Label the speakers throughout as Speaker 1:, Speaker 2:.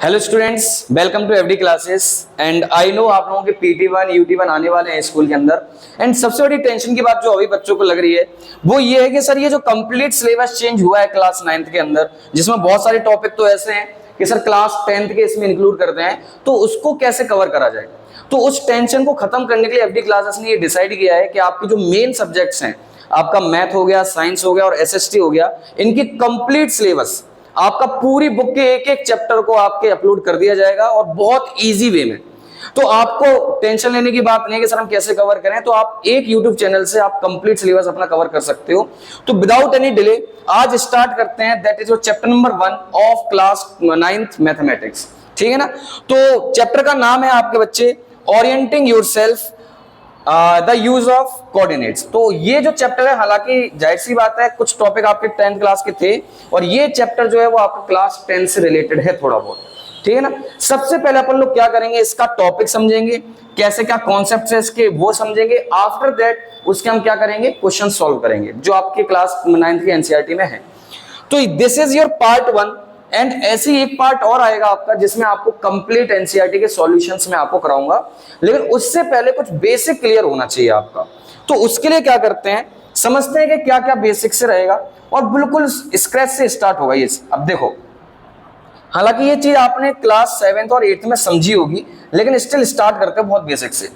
Speaker 1: Hello students, welcome to every classes. And I know आप लोगों के PT1 UT1 आने वाले हैं स्कूल के अंदर। एंड सबसे बड़ी टेंशन की बात जो अभी बच्चों को लग रही है वो ये है कि सर ये जो कंप्लीट सिलेबस चेंज हुआ है क्लास 9th के अंदर, जिसमें बहुत सारे टॉपिक तो ऐसे हैं कि सर क्लास 10th के इसमें इंक्लूड करते हैं, तो उसको कैसे कवर करा जाए। तो उस टेंशन को खत्म करने के लिए एवरी क्लासेस ने ये डिसाइड किया है कि आपके जो मेन सब्जेक्ट्स हैं, आपका मैथ हो गया, साइंस हो गया और SST हो गया, इनकी कंप्लीट सिलेबस आपका पूरी बुक के एक एक चैप्टर को आपके अपलोड कर दिया जाएगा और बहुत इजी वे में। तो आपको टेंशन लेने की बात नहीं है कि सर हम कैसे कवर करें, तो आप एक YouTube चैनल से आप कंप्लीट सिलेबस अपना कवर कर सकते हो। तो विदाउट एनी डिले आज स्टार्ट करते हैं, that is chapter number 1 of class 9th mathematics. ठीक है ना। तो चैप्टर का नाम है आपके बच्चे orienting yourself the use of coordinates. तो ये जो चैप्टर है, हालांकि जाहिर सी बात है कुछ टॉपिक आपके 10th क्लास के थे और ये चैप्टर जो है वो आपका क्लास 10 से रिलेटेड है थोड़ा बहुत। ठीक है ना। सबसे पहले अपन लोग क्या करेंगे, इसका टॉपिक समझेंगे, कैसे क्या कॉन्सेप्ट है इसके वो समझेंगे। आफ्टर दैट उसके हम क्या करेंगे, क्वेश्चन सॉल्व करेंगे जो आपके क्लास 9th की NCERT में है। तो this is your part 1 and ऐसे ही एक पार्ट और आएगा आपका जिसमें आपको कंप्लीट NCERT के सॉल्यूशंस में आपको कराऊंगा, लेकिन उससे पहले कुछ बेसिक क्लियर होना चाहिए आपका। तो उसके लिए क्या करते हैं, समझते हैं कि क्या क्या बेसिक से रहेगा और बिल्कुल स्क्रैच से स्टार्ट होगा ये। अब देखो, हालांकि ये चीज आपने क्लास 7th और 8th में समझी होगी, लेकिन स्टिल स्टार्ट करते हैं बहुत बेसिक से।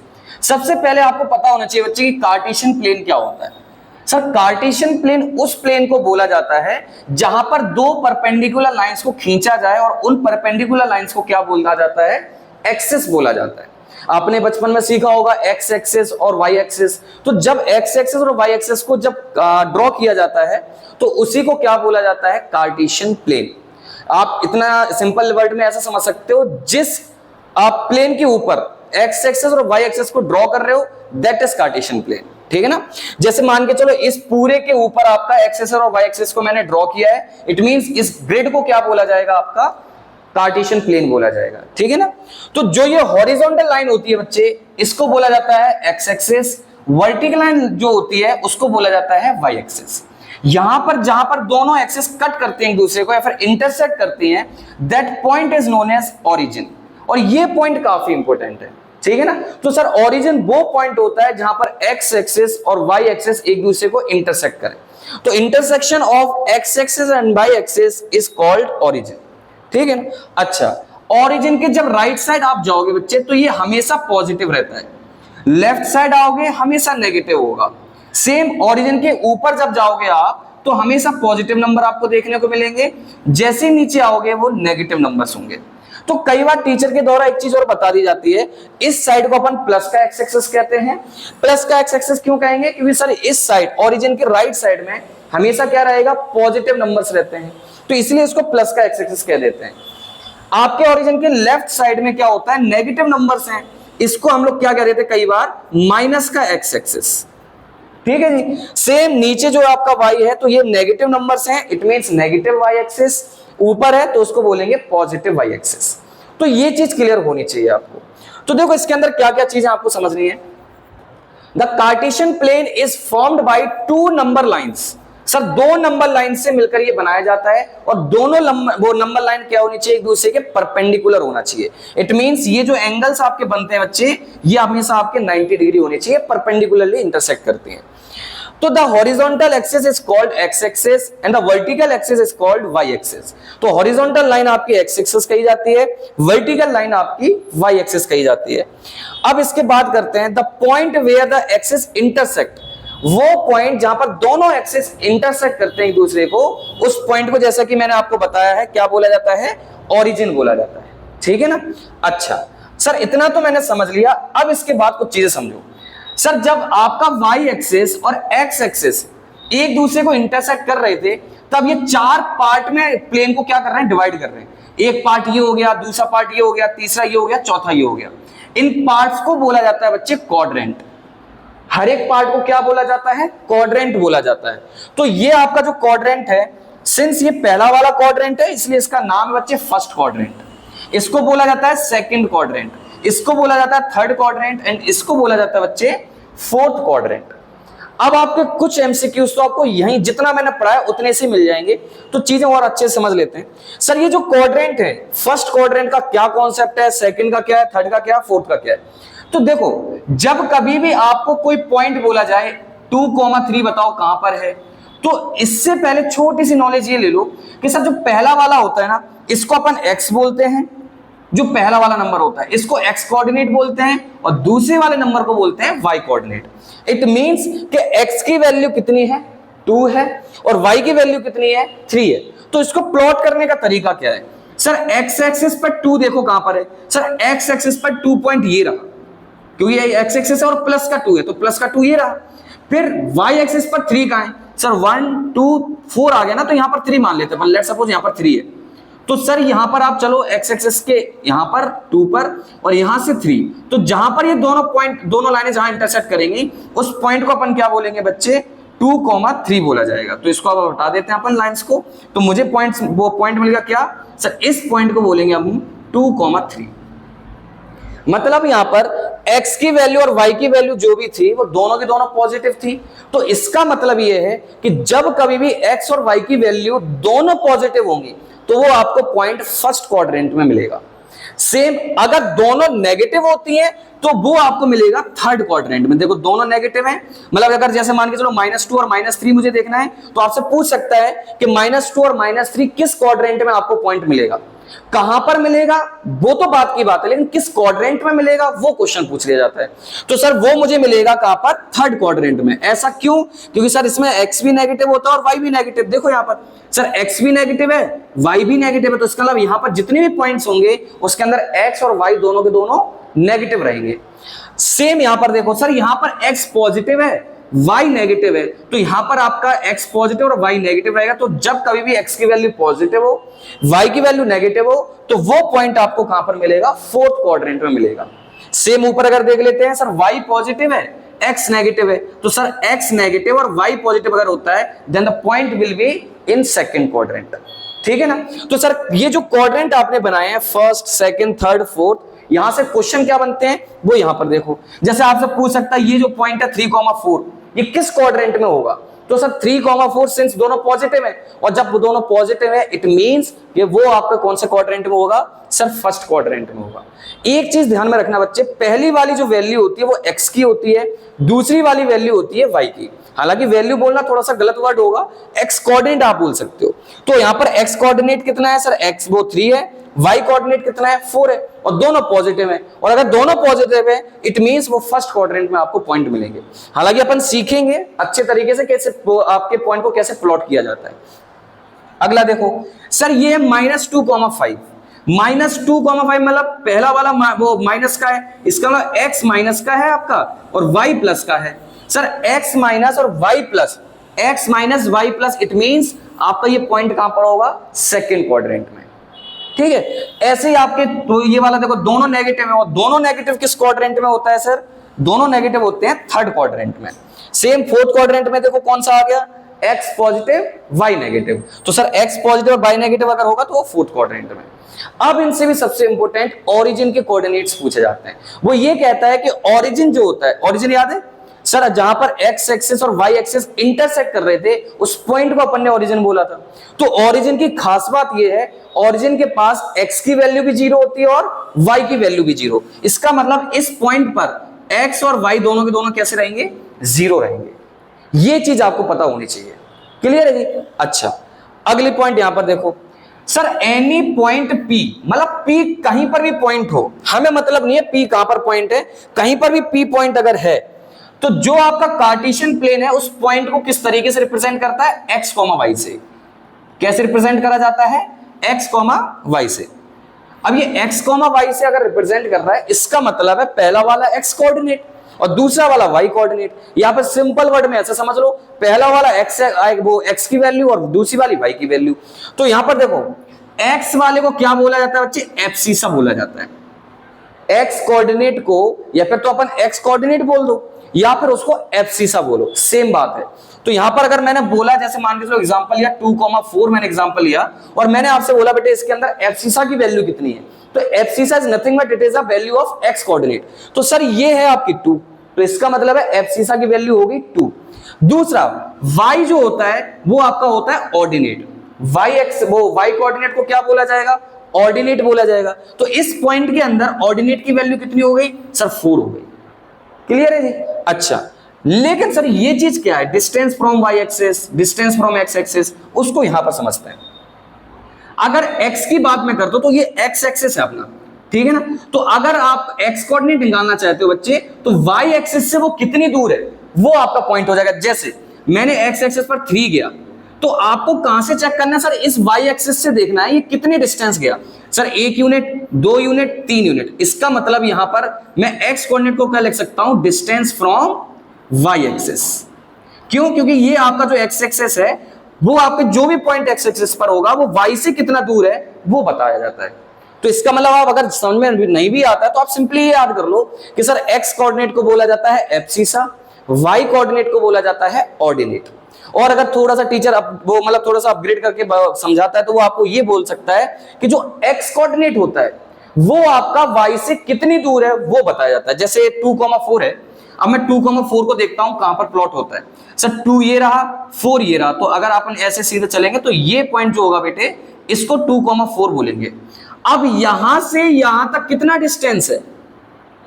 Speaker 1: सबसे पहले आपको पता होना चाहिए बच्चे कि कार्टेशियन प्लेन क्या होता है। सर कार्टेशियन प्लेन उस प्लेन को बोला जाता है जहां पर दो परपेंडिकुलर लाइंस को खींचा जाए और उन परपेंडिकुलर लाइंस को क्या बोला जाता है, एक्सिस बोला जाता है। आपने बचपन में सीखा होगा एक्स एक्सिस और वाई एक्सिस। तो जब एक्स एक्सिस और वाई एक्सिस को जब ड्रॉ किया जाता है तो उसी को क्या बोला जाता है, कार्टेशियन प्लेन। आप इतना सिंपल वर्ड में ऐसा समझ सकते हो, जिस आप प्लेन के ऊपर एक्स एक्सिस और वाई एक्सिस को ड्रॉ कर रहे हो दैट इज कार्टेशियन प्लेन। ठीक है ना। जैसे मान के चलो इस पूरे के ऊपर आपका एक्स एक्सिस और वाई एक्सिस को मैंने ड्रॉ किया है, इट मींस इस ग्रिड को क्या बोला जाएगा, आपका कार्टेशियन प्लेन बोला जाएगा। ठीक है ना। तो जो ये हॉरिजॉन्टल लाइन होती है बच्चे, इसको बोला जाता है एक्स एक्सिस। वर्टिकल लाइन जो होती है उसको बोला जाता है वाई एक्सिस। यहां पर जहां पर दोनों एक्सिस कट करते हैं एक दूसरे को या फिर इंटरसेक्ट करती हैं, that point is known as origin. और ये पॉइंट काफी इंपॉर्टेंट है। ठीक है ना। तो सर ओरिजिन वो पॉइंट होता है जहां पर एक्स एक्सिस और वाई एक्सिस एक दूसरे को इंटरसेक्ट करें। तो intersection of x axis and y axis is called origin. ठीक है ना। अच्छा, ओरिजिन के जब राइट साइड आप जाओगे बच्चे तो ये हमेशा पॉजिटिव रहता है, लेफ्ट साइड आओगे हमेशा नेगेटिव होगा। सेम ओरिजिन के ऊपर जब जाओगे आप तो हमेशा पॉजिटिव नंबर आपको देखने को मिलेंगे, जैसे नीचे आओगे वो नेगेटिव नंबर्स होंगे। तो कई बार टीचर के द्वारा एक चीज और बता दी जाती है, इस साइड को अपन प्लस का एक्स एक्सिस कहते हैं। प्लस का एक्स एक्सिस क्यों कहेंगे, क्योंकि सर इस साइड ओरिजिन के राइट साइड में हमेशा क्या रहेगा, पॉजिटिव नंबर्स रहते हैं, तो इसलिए इसको प्लस का एक्स एक्सिस कह देते हैं। आपके ओरिजिन के लेफ्ट साइड में क्या होता है, नेगेटिव नंबर्स हैं, इसको हम लोग क्या कह देते हैं कई बार, माइनस का एक्स एक्सिस। ठीक है जी। सेम नीचे जो आपका वाई है तो ये नेगेटिव नंबर्स हैं, it means negative y axis. ऊपर है तो उसको बोलेंगे पॉजिटिव वाई एक्सिस। तो ये चीज क्लियर होनी चाहिए आपको। तो देखो इसके अंदर क्या क्या चीजें आपको समझनी है। The Cartesian plane is formed by two number lines. Sir दो नंबर लाइन से मिलकर ये बनाया जाता है और दोनों वो नंबर लाइन क्या होनी चाहिए, एक दूसरे के परपेंडिकुलर होना चाहिए। इट मींस ये जो एंगल्स आपके बनते हैं बच्चे, ये हमेशा आपके 90 डिग्री होने चाहिए, परपेंडिकुलरली इंटरसेक्ट करती हैं। तो the horizontal axis is called x axis and the vertical axis is called y axis। तो horizontal line आपकी x axis कही जाती है, vertical line आपकी y axis कही जाती है। अब इसके बाद करते हैं the point where the axis intersect। वो पॉइंट जहां पर दोनों एक्सिस इंटरसेक्ट करते हैं एक दूसरे को, उस पॉइंट को जैसा कि मैंने आपको बताया है क्या बोला जाता है, ओरिजिन बोला जाता है। ठीक है ना। अच्छा सर इतना तो मैंने समझ लिया, अब इसके बाद कुछ चीजें समझो। सर जब आपका वाई एक्सिस और एक्स एक्सिस एक दूसरे को इंटरसेक्ट कर रहे थे, तब ये चार पार्ट में प्लेन को क्या कर रहे हैं, डिवाइड कर रहे हैं। एक पार्ट ये हो गया, दूसरा पार्ट ये हो गया, तीसरा ये हो गया, चौथा ये हो गया। इन पार्ट्स को बोला जाता है बच्चे क्वाड्रेंट। हर एक पार्ट को क्या बोला जाता है, क्वाड्रेंट बोला जाता है। तो ये आपका जो क्वाड्रेंट है, सिंस ये पहला वाला क्वाड्रेंट है इसलिए इसका नाम है बच्चे फर्स्ट क्वाड्रेंट। इसको बोला जाता है सेकंड क्वाड्रेंट, इसको बोला जाता है थर्ड क्वाड्रेंट एंड इसको बोला जाता है बच्चे फोर्थ क्वाड्रेंट। अब आपके कुछ एमसीक्यूज तो आपको यहीं जितना मैंने पढ़ाया उतने से मिल जाएंगे, तो चीजें और अच्छे से समझ लेते हैं। सर ये जो क्वाड्रेंट है, फर्स्ट क्वाड्रेंट का क्या कॉन्सेप्ट है, सेकंड का क्या है, थर्ड का क्या है, फोर्थ का क्या है। तो देखो जब कभी भी आपको कोई पॉइंट बोला जाए 2,3 बताओ कहां पर है, तो इससे पहले छोटी सी नॉलेज ये ले लो कि सर जो पहला वाला होता है ना, इसको अपन x बोलते हैं, जो पहला वाला नंबर होता है इसको x कोऑर्डिनेट बोलते हैं, और दूसरे वाले नंबर को बोलते हैं y कोऑर्डिनेट। इट मींस कि x की वैल्यू कितनी है, 2 है, और y की वैल्यू कितनी है, 3 है। तो इसको प्लॉट करने का तरीका क्या है, सर x एक्सिस पर 2 देखो कहां पर है, सर x एक्सिस पर 2 पॉइंट ये रहा, क्योंकि ये x एक्सिस है और प्लस का 2 है, तो प्लस का 2 ये रहा। फिर y एक्सिस पर 3 कहां है, सर 1 2 4 आ गया ना, तो यहां पर 3 मान लेते हैं, लेट्स सपोज यहां पर 3 है, तो सर यहां पर आप चलो x एक्सिस के यहां पर 2 पर और यहां से 3, तो जहां पर ये दोनों पॉइंट, दोनों लाइनें जहां इंटरसेक्ट करेंगी उस पॉइंट को अपन क्या बोलेंगे बच्चे, 2,3 बोला जाएगा। तो इसको अब हटा देते हैं अपन लाइंस को, तो मुझे पॉइंट्स, वो पॉइंट मिलेगा क्या, सर इस पॉइंट को बोलेंगे हम 2,3। मतलब यहां पर x की वैल्यू और y की वैल्यू जो भी थी वो दोनों की दोनों पॉजिटिव थी। तो इसका मतलब ये है कि जब कभी भी x और y की वैल्यू दोनों पॉजिटिव होंगी तो वो आपको पॉइंट फर्स्ट क्वाड्रेंट में मिलेगा। सेम अगर दोनों नेगेटिव होती हैं तो वो आपको मिलेगा थर्ड क्वाड्रेंट में। देखो दोनों नेगेटिव हैं, मतलब अगर जैसे मान के चलो -2 और -3 मुझे देखना है, तो आपसे पूछ सकता है कि -2 और -3 किस क्वाड्रेंट में आपको पॉइंट मिलेगा, कहां पर मिलेगा वो तो बात की बात है, लेकिन किस क्वाड्रेंट में मिलेगा वो क्वेश्चन पूछ लिया जाता है। तो सर वो मुझे मिलेगा कहां पर, थर्ड क्वाड्रेंट में। ऐसा क्यों, क्योंकि सर इसमें x भी नेगेटिव होता है और y भी नेगेटिव। देखो यहां पर सर x भी नेगेटिव है, y भी नेगेटिव है, तो इसका मतलब यहां पर जितने भी पॉइंट्स होंगे उसके अंदर x और y दोनों के दोनों नेगेटिव रहेंगे। सेम यहां पर देखो सर यहां पर x पॉजिटिव है, y नेगेटिव है, तो यहां पर आपका x पॉजिटिव और y नेगेटिव रहेगा। तो जब कभी भी x की वैल्यू पॉजिटिव हो, y की वैल्यू नेगेटिव हो, तो वो पॉइंट आपको कहां पर मिलेगा, फोर्थ क्वाड्रेंट में मिलेगा। सेम ऊपर अगर देख लेते हैं, सर y पॉजिटिव है, x नेगेटिव है, तो सर x नेगेटिव और y पॉजिटिव अगर होता है then the point will be in second quadrant. ठीक है ना। तो सर ये जो क्वाड्रेंट आपने बनाए हैं फर्स्ट, सेकंड, थर्ड, फोर्थ, यहां से क्वेश्चन क्या बनते हैं वो यहां पर देखो। जैसे आपसे पूछ सकता है ये जो पॉइंट है 3,4 ये किस क्वाड्रेंट में होगा, तो सर 3,4 सिंस दोनों पॉजिटिव है, और जब वो दोनों पॉजिटिव है इट मींस कि वो आपका कौन से क्वाड्रेंट में होगा, सर फर्स्ट क्वाड्रेंट में होगा। एक चीज ध्यान में रखना बच्चे, पहली वाली जो वैल्यू होती है वो x की होती है, दूसरी वाली वैल्यू होती है y की। हालांकि वैल्यू बोलना थोड़ा सा गलत वर्ड होगा, x कोऑर्डिनेट आप बोल सकते हो। तो यहां पर x कोऑर्डिनेट कितना है सर, x वो 3 है, y कोऑर्डिनेट कितना है 4 है, और दोनों पॉजिटिव है, और अगर दोनों पॉजिटिव है इट मींस वो फर्स्ट क्वाड्रेंट में आपको पॉइंट मिलेंगे। हालांकि अपन सीखेंगे अच्छे तरीके से कैसे आपके पॉइंट को कैसे प्लॉट किया जाता है। अगला देखो सर ये है -2,5, -2,5 मतलब पहला वाला वो माइनस का है, इसका मतलब x माइनस का है आपका और y प्लस का है। सर x माइनस और y plus, x minus y plus, it means आपका ये पॉइंट कहां पर होगा, सेकंड क्वाड्रेंट में। ठीक है, ऐसे ही आपके तो ये वाला देखो दोनों नेगेटिव है, और दोनों नेगेटिव किस क्वाड्रेंट में होता है सर, दोनों नेगेटिव होते हैं थर्ड क्वाड्रेंट में। सेम फोर्थ क्वाड्रेंट में देखो कौन सा आ गया, x पॉजिटिव y नेगेटिव, तो सर x पॉजिटिव और y नेगेटिव अगर होगा तो वो फोर्थ क्वाड्रेंट में। अब इनसे भी सबसे इंपॉर्टेंट ओरिजिन के कोऑर्डिनेट्स पूछे जाते हैं। वो ये कहता है कि ओरिजिन जो होता है, ओरिजिन याद है सर, जहां पर x एक्सिस और y एक्सिस इंटरसेक्ट कर रहे थे उस पॉइंट को अपन ने ओरिजिन बोला था। तो ओरिजिन की खास बात यह है, ओरिजिन के पास x की वैल्यू भी 0 होती है और y की वैल्यू भी 0। इसका मतलब इस पॉइंट पर x और y दोनों के दोनों कैसे रहेंगे, 0 रहेंगे। ये चीज आपको पता होनी चाहिए। क्लियर है जी। अच्छा अगली पॉइंट यहां पर देखो सर, एनी पॉइंट P, मतलब P कहीं पर भी पॉइंट हो, हमें मतलब नहीं है P कहां पर पॉइंट है, कहीं पर भी P पॉइंट अगर है तो जो आपका कार्टेशियन प्लेन है उस पॉइंट को किस तरीके से रिप्रेजेंट करता है, x, y से। कैसे रिप्रेजेंट करा जाता है, x, y से। अब ये x, y से अगर रिप्रेजेंट कर रहा है इसका मतलब है पहला वाला x कोऑर्डिनेट और दूसरा वाला y कोऑर्डिनेट। यहां पर सिंपल वर्ड में ऐसा समझ लो, पहला वाला x है वो x की वैल्यू और दूसरी वाली y की वैल्यू। तो यहां पर देखो x वाले को क्या बोला जाता है बच्चे, एब्सिसा बोला जाता है। x कोऑर्डिनेट को या फिर तो अपन x कोऑर्डिनेट बोल दो या फिर उसको एब्सिसा बोलो, सेम बात है। तो यहां पर अगर मैंने बोला, जैसे मान के चलो एग्जांपल लिया 2,4 मैंने एग्जांपल लिया और मैंने आपसे बोला बेटे इसके अंदर एब्सिसा की वैल्यू कितनी है, तो abscissa is nothing but it is a value of x coordinate. तो सर ये है आपकी 2, तो इसका मतलब है एब्सिसा की वैल्यू होगी 2। दूसरा y जो होता है वो आपका होता है ऑर्डिनेट, y एक्स वो y कोऑर्डिनेट को क्या बोला जाएगा, ऑर्डिनेट बोला जाएगा। तो इस पॉइंट के अंदर ऑर्डिनेट की वैल्यू कितनी हो गई सर 4 हो गई, क्लियर है जी। अच्छा लेकिन सर ये चीज क्या है, distance from y axis, distance from x axis, उसको यहां पर समझते हैं। अगर x की बात मैं करता हूं तो ये x एक्सिस है अपना, ठीक है ना। तो अगर आप x कोऑर्डिनेट निकालना चाहते हो बच्चे तो y एक्सिस से वो कितनी दूर है वो आपका पॉइंट हो जाएगा। जैसे मैंने x एक्सिस पर 3 गया तो आपको कहां से चेक करना है सर, इस y एक्सिस से देखना है ये कितने डिस्टेंस गया सर, 1 यूनिट, 2 यूनिट, 3 यूनिट। इसका मतलब यहां पर मैं x कोऑर्डिनेट को क्या लिख सकता हूं, डिस्टेंस फ्रॉम y एक्सिस। क्यों, क्योंकि ये आपका जो x एक्सिस है वो आपके जो भी पॉइंट x एक्सिस पर होगा वो y से कितना दूर है वो बताया जाता है। तो इसका मतलब आप अगर समझ में नहीं भी आता है तो आप सिंपली ये याद कर लो कि सर x कोऑर्डिनेट को बोला जाता है एब्सिसा, y कोऑर्डिनेट को बोला जाता है ऑर्डिनेट। और अगर थोड़ा सा टीचर वो मतलब थोड़ा सा अपग्रेड करके समझाता है तो वो आपको ये बोल सकता है कि जो x कोऑर्डिनेट होता है वो आपका y से कितनी दूर है वो बताया जाता है। जैसे 2,4 है, अब मैं 2,4 को देखता हूं कहां पर प्लॉट होता है सर, 2 ये रहा, 4 ये रहा। तो अगर अपन ऐसे सीधे चलेंगे तो ये पॉइंट जो होगा बेटे इसको 2,4 बोलेंगे। अब यहां से यहां तक कितना डिस्टेंस है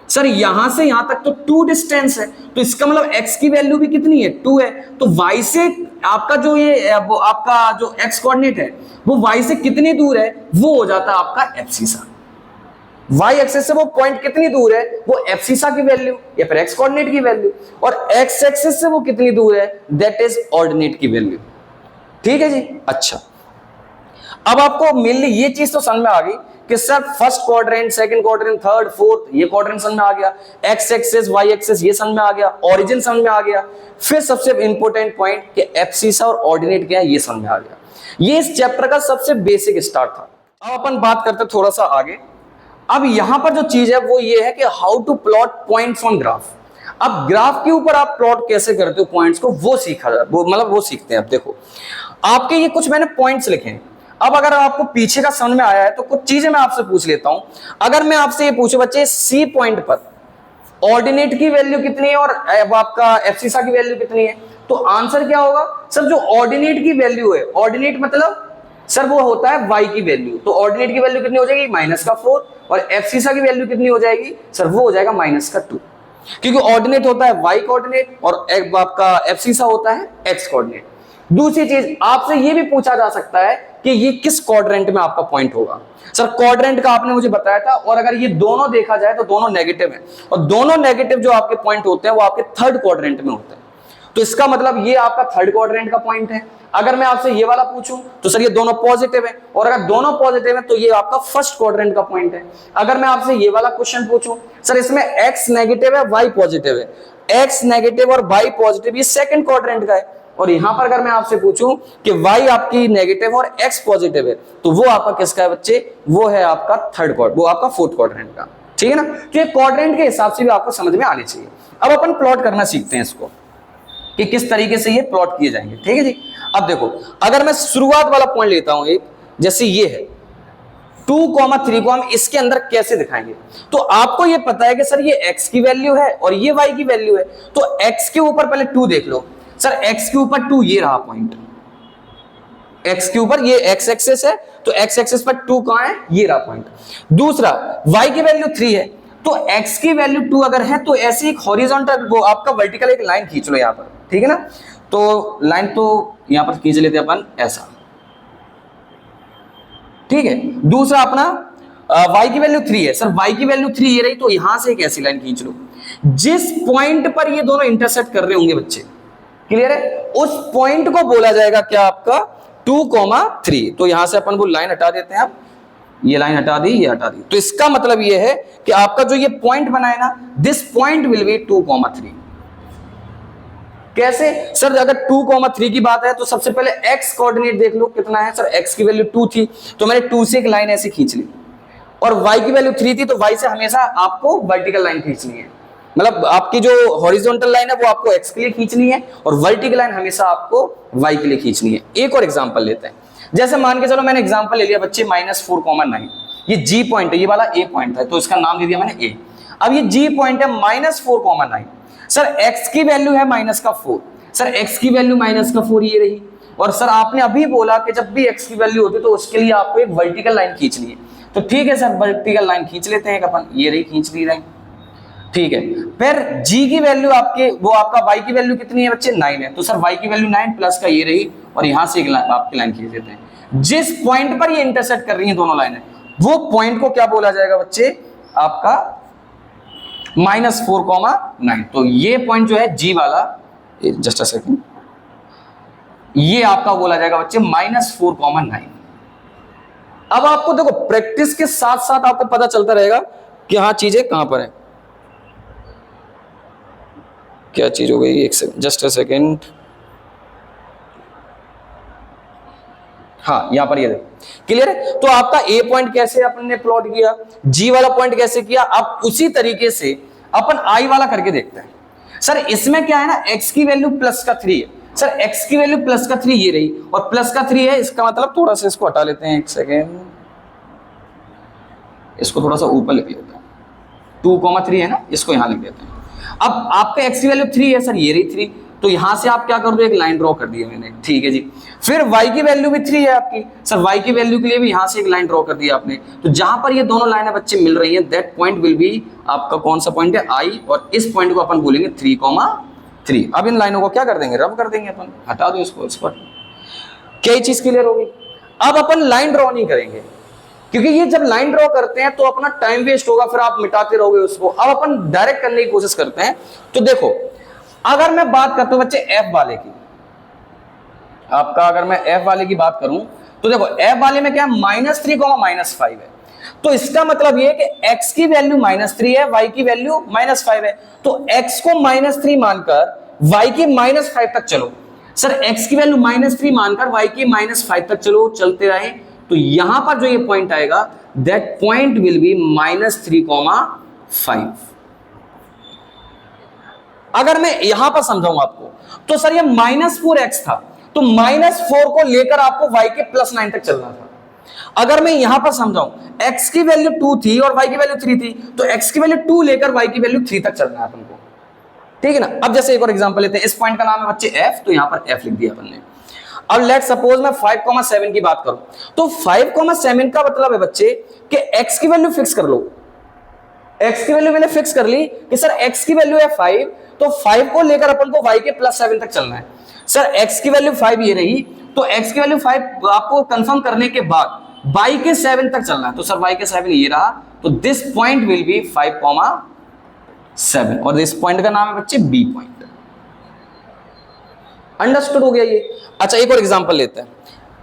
Speaker 1: सर, यहां से यहां तक तो 2 डिस्टेंस है, तो इसका मतलब x की वैल्यू भी कितनी है 2 है। तो y से आपका जो ये वो आपका जो x कोऑर्डिनेट है वो y से कितनी दूर है वो हो जाता है आपका एब्सिसा। y एक्सिस से वो पॉइंट कितनी दूर है वो एब्सिसा की वैल्यू या फिर x कोऑर्डिनेट की वैल्यू, और x एक्सिस से वो कितनी दूर है दैट इज ऑर्डिनेट की वैल्यू, ठीक है जी। अच्छा अब आपको मेनली ये चीज तो समझ में आ गई कि sir first quadrant, second quadrant, third, fourth ये क्वाड्रेंट समझ में आ गया, x एक्सिस, y एक्सिस ये समझ में आ गया, ओरिजिन समझ में आ गया। फिर सबसे इंपॉर्टेंट पॉइंट कि एब्सिसा और ऑर्डिनेट क्या है ये समझ में आ गया। ये इस चैप्टर का सबसे बेसिक स्टार्ट था। अब अपन बात करते हैं थोड़ा सा आगे। अब यहां पर जो चीज है वो ये है कि how to plot points on graph. अब ग्राफ के ऊपर आप प्लॉट कैसे करते हो पॉइंट्स को वो सीखा जाए, वो मतलब वो सीखते हैं। अब देखो आपके ये कुछ मैंने पॉइंट्स लिखे हैं। अब अगर आपको पीछे का समझ में आया है तो कुछ चीजें मैं आपसे पूछ लेता हूं। अगर मैं आपसे ये पूछूं बच्चे सी पॉइंट पर ऑर्डिनेट की वैल्यू कितनी है और आपका एब्सिसा की वैल्यू कितनी है, तो आंसर क्या होगा सर, जो ऑर्डिनेट की वैल्यू है, ऑर्डिनेट मतलब सर वो होता है y की वैल्यू, तो ऑर्डिनेट की वैल्यू कितनी हो जाएगी -4 और एब्सिसा की वैल्यू कितनी हो जाएगी सर, वो हो जाएगा -2, क्योंकि ऑर्डिनेट होता है y कोऑर्डिनेट और आपका एब्सिसा होता है x कोऑर्डिनेट। दूसरी चीज आपसे ये भी पूछा जा सकता है कि ये किस क्वाड्रेंट में आपका पॉइंट होगा। सर क्वाड्रेंट का आपने मुझे बताया था, और अगर ये दोनों देखा जाए तो दोनों नेगेटिव है, और दोनों नेगेटिव जो आपके पॉइंट होते हैं वो आपके थर्ड क्वाड्रेंट में होते हैं। तो इसका मतलब ये आपका थर्ड क्वाड्रेंट का पॉइंट है। अगर मैं आपसे ये वाला पूछूं तो सर ये दोनों पॉजिटिव है, और अगर दोनों पॉजिटिव है तो ये आपका फर्स्ट क्वाड्रेंट का पॉइंट है। अगर मैं आपसे ये वाला क्वेश्चन पूछूं सर इसमें x नेगेटिव है y पॉजिटिव है, x नेगेटिव और y पॉजिटिव ये सेकंड क्वाड्रेंट का है, और यहां पर अगर मैं आपसे पूछूं कि y आपकी नेगेटिव और x पॉजिटिव है तो वो आपका किसका है बच्चे, वो है आपका थर्ड क्वाड्रेंट, वो आपका फोर्थ क्वाड्रेंट का, ठीक है ना। तो ये क्वाड्रेंट के हिसाब से भी आपको समझ में आनी चाहिए। अब अपन प्लॉट करना सीखते हैं इसको कि किस तरीके से ये प्लॉट किए जाएंगे, ठीक है जी। अब देखो अगर मैं शुरुआत वाला पॉइंट लेता हूं एक, जैसे ये है 2,3 को हम इसके अंदर कैसे दिखाएंगे, तो आपको ये पता है कि सर ये x की वैल्यू है और ये y की वैल्यू है, तो x के ऊपर पहले 2 देख लो सर, x के ऊपर 2 ये रहा पॉइंट, x के ऊपर ये x एक्सिस है तो x एक्सिस पर 2 कहां है, ये रहा पॉइंट। दूसरा y की वैल्यू 3 है, तो x की वैल्यू 2 अगर है तो ऐसे एक हॉरिजॉन्टल वो आपका वर्टिकल एक लाइन खींच लो यहां पर, ठीक है ना। तो लाइन तो यहां पर खींच लेते हैं अपन ऐसा, ठीक है। दूसरा अपना y की वैल्यू 3 है, सर y की वैल्यू 3 ये रही, तो यहां से एक ऐसी लाइन खींच लो जिस पॉइंट पर ये दोनों इंटरसेक्ट कर रहे होंगे बच्चे, क्लियर है, उस पॉइंट को बोला जाएगा क्या आपका 2,3। तो यहां से अपन वो लाइन हटा देते हैं, आप ये लाइन हटा दी, ये हटा दी, तो इसका मतलब ये है कि आपका जो ये पॉइंट बना है ना, दिस पॉइंट विल बी 2,3। कैसे सर, अगर 2,3 की बात है तो सबसे पहले x कोऑर्डिनेट देख लो कितना है सर, x की वैल्यू 2 थी तो मैंने 2 से एक लाइन ऐसे खींच ली, और y की वैल्यू 3 थी तो y से हमेशा आपको वर्टिकल लाइन खींचनी है, मतलब आपकी जो हॉरिजॉन्टल लाइन है वो आपको x के लिए खींचनी है और वर्टिकल लाइन हमेशा आपको y के लिए खींचनी है। एक और एग्जांपल लेते हैं, जैसे मान के चलो मैंने एग्जांपल ले लिया बच्चे -4,9, ये g पॉइंट है, ये वाला a पॉइंट है तो इसका नाम दे दिया मैंने a। अब ये g पॉइंट है -4,9, सर x की वैल्यू है -4, सर x की वैल्यू -4 ये रही, और सर आपने अभी बोला कि जब भी x की वैल्यू होती है तो उसके लिए आपको एक वर्टिकल लाइन खींचनी है, तो ठीक है सर वर्टिकल लाइन खींच लेते हैं अपन, ये रही खींच ली लाइन, ठीक है। फिर g की वैल्यू आपके वो आपका y की वैल्यू कितनी है बच्चे 9 है, तो सर y की वैल्यू 9 प्लस का ये रही, और यहां से एक आपकी लाइन खींच देते हैं। जिस पॉइंट पर ये इंटरसेक्ट कर रही है दोनों लाइनें, वो पॉइंट को क्या बोला जाएगा बच्चे आपका -4,9। तो ये पॉइंट जो है g वाला, जस्ट अ सेकंड, ये आपका बोला जाएगा बच्चे -4,9। अब आपको देखो प्रैक्टिस के साथ साथ आपको पता चलता रहेगा कि हाँ चीजें कहां पर है, क्या चीज हो गई, एक सेकंड, जस्ट अ सेकंड, हाँ यहां पर ये देखो क्लियर है। तो आपका ए पॉइंट कैसे अपन ने प्लॉट किया, जी वाला पॉइंट कैसे किया, अब उसी तरीके से अपन आई वाला करके देखते हैं। सर इसमें क्या है ना, x की वैल्यू +3 है, सर x की वैल्यू +3 ये रही, और +3 है, इसका मतलब थोड़ा सा इसको हटा लेते हैं, एक सेकेंड, इसको थोड़ा सा ऊपर लिख लेते हैं, 2,3 है ना, इसको यहां लिख देते हैं। अब आपका x की वैल्यू 3 है, सर ये रही 3, तो यहां से आप क्या कर दो, एक लाइन ड्रॉ कर दी है मैंने, ठीक है जी। फिर y की वैल्यू भी 3 है आपकी, सर y की वैल्यू के लिए भी यहां से एक लाइन ड्रॉ कर दी आपने, तो जहां पर ये दोनों लाइनें बच्चे मिल रही हैं, दैट पॉइंट विल बी आपका कौन सा पॉइंट है, I, और इस पॉइंट को अपन बोलेंगे 3,3। अब इन लाइनों को क्या कर देंगे, रब कर देंगे अपन, हटा दो इसको, इस पर क्या ये चीज क्लियर होगी। अब अपन लाइन ड्रॉ नहीं करेंगे, क्योंकि ये जब लाइन ड्रॉ करते हैं तो अपना टाइम वेस्ट होगा, फिर आप मिटाते रहोगे उसको। अब अपन डायरेक्ट करने की कोशिश करते हैं। तो देखो अगर मैं बात करता हूं बच्चे एफ वाले की, आपका अगर मैं एफ वाले की बात करूं तो देखो एफ वाले में क्या है, -3, -5 है, तो इसका मतलब ये है कि x की वैल्यू -3 है, y की वैल्यू -5 है, तो x को -3 मानकर y की -5 तक चलो। सर x की वैल्यू -3 मानकर y की -5 तक चलो, चलते रहे, तो यहां पर जो ये पॉइंट आएगा, दैट पॉइंट विल बी -3,5। अगर मैं यहां पर समझाऊं आपको, तो सर ये -4x था, तो -4 को लेकर आपको y के +9 तक चलना था। अगर मैं यहां पर समझाऊं, x की वैल्यू 2 थी और y की वैल्यू 3 थी, तो x की वैल्यू 2 लेकर y की वैल्यू 3 तक चलना है अपन को, ठीक है ना। अब जैसे एक और एग्जांपल लेते हैं, इस पॉइंट का नाम है बच्चे f, तो यहां पर f लिख दिया अपन ने। अब लेट सपोज मैं 5,7 की बात करूं, तो 5,7 का मतलब है बच्चे कि x की वैल्यू फिक्स कर लो। x की वैल्यू मैंने फिक्स कर ली कि सर x की वैल्यू है 5, तो 5 को लेकर अपन को y के +7 तक चलना है। सर x की वैल्यू 5 ये रही, तो x की वैल्यू 5 आपको कंफर्म करने के बाद y के 7 तक चलना है, तो सर y के 7 ये रहा, तो दिस पॉइंट विल बी 5,7, और इस पॉइंट का नाम है बच्चे b पॉइंट। अंडरस्टूड हो गया ये। अच्छा एक और एग्जांपल लेते हैं,